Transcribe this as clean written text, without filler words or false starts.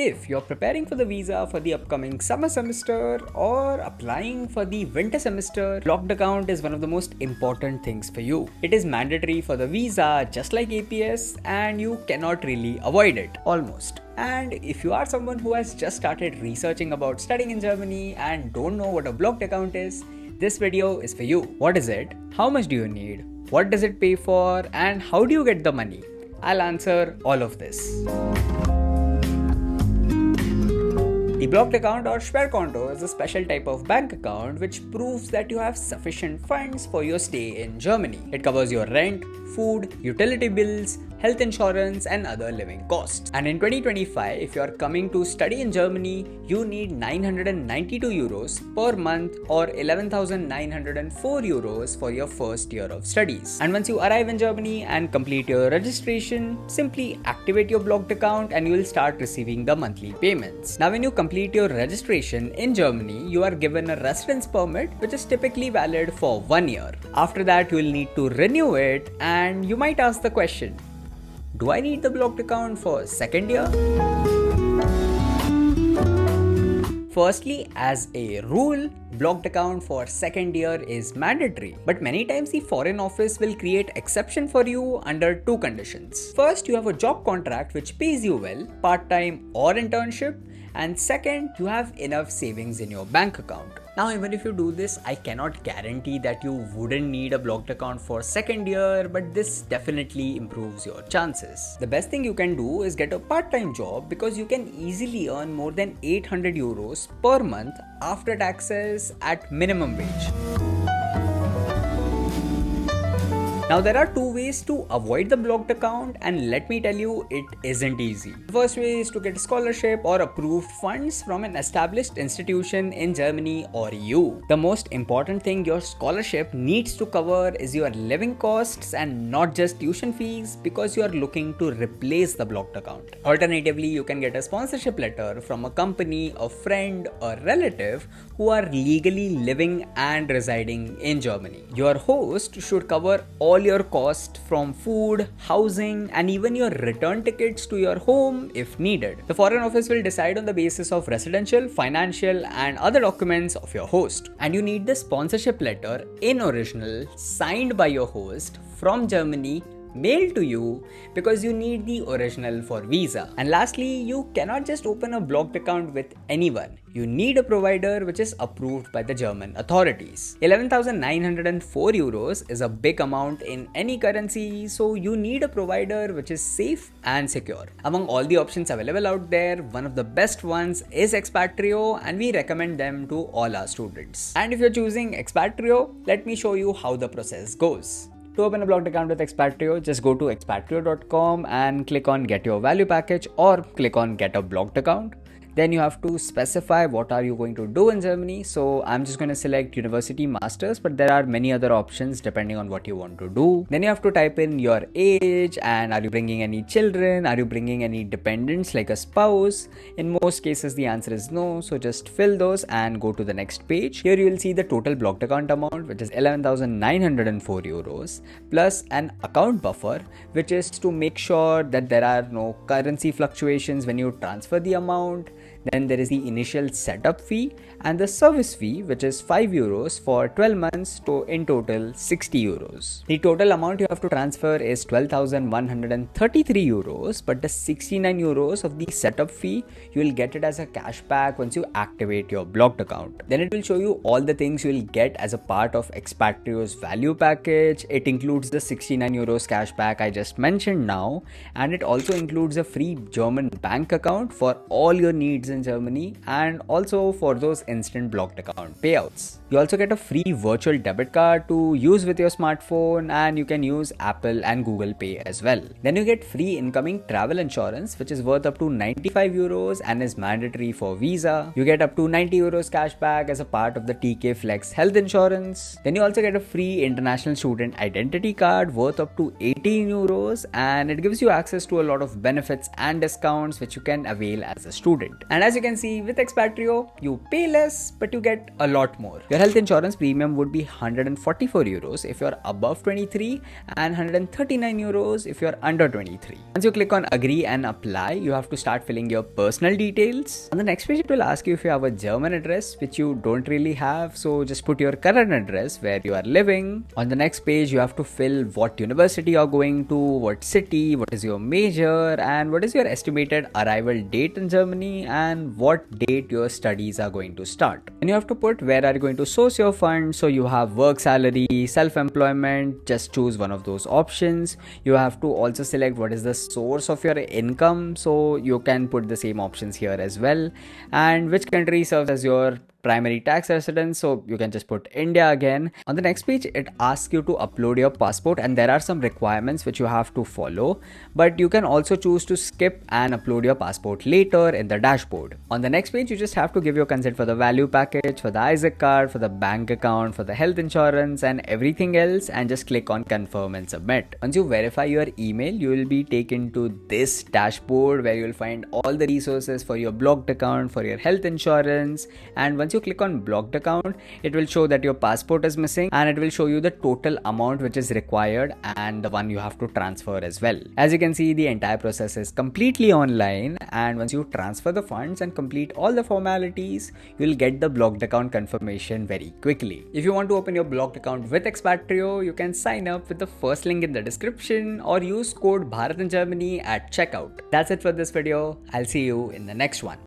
If you're preparing for the visa for the upcoming summer semester or applying for the winter semester, blocked account is one of the most important things for you. It is mandatory for the visa just like APS and you cannot really avoid it, almost. And if you are someone who has just started researching about studying in Germany and don't know what a blocked account is, this video is for you. What is it? How much do you need? What does it pay for? And how do you get the money? I'll answer all of this. The blocked account or Sperrkonto is a special type of bank account which proves that you have sufficient funds for your stay in Germany. It covers your rent, food, utility bills, health insurance and other living costs. And in 2025, if you are coming to study in Germany, you need 992 euros per month or 11,904 euros for your first year of studies. And once you arrive in Germany and complete your registration, simply activate your blocked account and you will start receiving the monthly payments. Now when you complete your registration in Germany, you are given a residence permit which is typically valid for 1 year. After that, you will need to renew it and you might ask the question, do I need the blocked account for second year? Firstly, as a rule, blocked account for second year is mandatory. But many times the Foreign Office will create exception for you under two conditions. First, you have a job contract which pays you well, part-time or internship. And second, you have enough savings in your bank account. Now, even if you do this, I cannot guarantee that you wouldn't need a blocked account for second year, but this definitely improves your chances. The best thing you can do is get a part-time job because you can easily earn more than 800 euros per month after taxes at minimum wage. Now there are two ways to avoid the blocked account and let me tell you, it isn't easy. The first way is to get a scholarship or approved funds from an established institution in Germany or EU. The most important thing your scholarship needs to cover is your living costs and not just tuition fees because you are looking to replace the blocked account. Alternatively, you can get a sponsorship letter from a company, a friend, or relative who are legally living and residing in Germany. Your host should cover all your costs from food, housing, and even your return tickets to your home if needed. The Foreign Office will decide on the basis of residential, financial, and other documents of your host. And you need the sponsorship letter in original, signed by your host from Germany, mailed to you because you need the original for visa. And lastly, you cannot just open a blocked account with anyone. You need a provider which is approved by the German authorities. 11,904 euros is a big amount in any currency, so you need a provider which is safe and secure. Among all the options available out there, one of the best ones is Expatrio and we recommend them to all our students. And if you're choosing Expatrio, let me show you how the process goes. To open a blocked account with Expatrio, just go to expatrio.com and click on Get Your Value Package or click on Get a Blocked Account. Then you have to specify what are you going to do in Germany. So I'm just going to select University Masters, but there are many other options depending on what you want to do. Then you have to type in your age and are you bringing any children? Are you bringing any dependents like a spouse? In most cases, the answer is no. So just fill those and go to the next page. Here you will see the total blocked account amount, which is 11,904 euros plus an account buffer, which is to make sure that there are no currency fluctuations when you transfer the amount. Then there is the initial setup fee and the service fee, which is 5 euros for 12 months, to in total 60 euros. The total amount you have to transfer is 12,133 euros, but the 69 euros of the setup fee, you will get it as a cashback once you activate your blocked account. Then it will show you all the things you will get as a part of Expatrio's value package. It includes the 69 euros cashback I just mentioned now, and it also includes a free German bank account for all your needs in Germany and also for those instant blocked account payouts. You also get a free virtual debit card to use with your smartphone and you can use Apple and Google Pay as well. Then you get free incoming travel insurance which is worth up to 95 euros and is mandatory for visa. You get up to 90 euros cashback as a part of the TK Flex health insurance. Then you also get a free international student identity card worth up to 18 euros and it gives you access to a lot of benefits and discounts which you can avail as a student. And And as you can see, with Expatrio, you pay less, but you get a lot more. Your health insurance premium would be 144 euros if you're above 23 and 139 euros if you're under 23. Once you click on agree and apply, you have to start filling your personal details. On the next page, it will ask you if you have a German address, which you don't really have. So just put your current address where you are living. On the next page, you have to fill what university you're going to, what city, what is your major, and what is your estimated arrival date in Germany, and what date your studies are going to start. And you have to put where are you going to source your funds. So you have work salary, self-employment, just choose one of those options. You have to also select what is the source of your income, so you can put the same options here as well, and which country serves as your primary tax residence, so you can just put India again. On the next page, it asks you to upload your passport, and there are some requirements which you have to follow, but you can also choose to skip and upload your passport later in the dashboard. On the next page, you just have to give your consent for the value package, for the Isaac card, for the bank account, for the health insurance and everything else, and just click on confirm and submit. Once you verify your email, you will be taken to this dashboard where you will find all the resources for your blocked account, for your health insurance, and once you click on blocked account, it will show that your passport is missing, and it will show you the total amount which is required and the one you have to transfer as well. As you can see, the entire process is completely online, and once you transfer the funds and complete all the formalities, you will get the blocked account confirmation very quickly. If you want to open your blocked account with Expatrio, you can sign up with the first link in the description or use code Bharat in Germany at checkout. That's it for this video. I'll see you in the next one.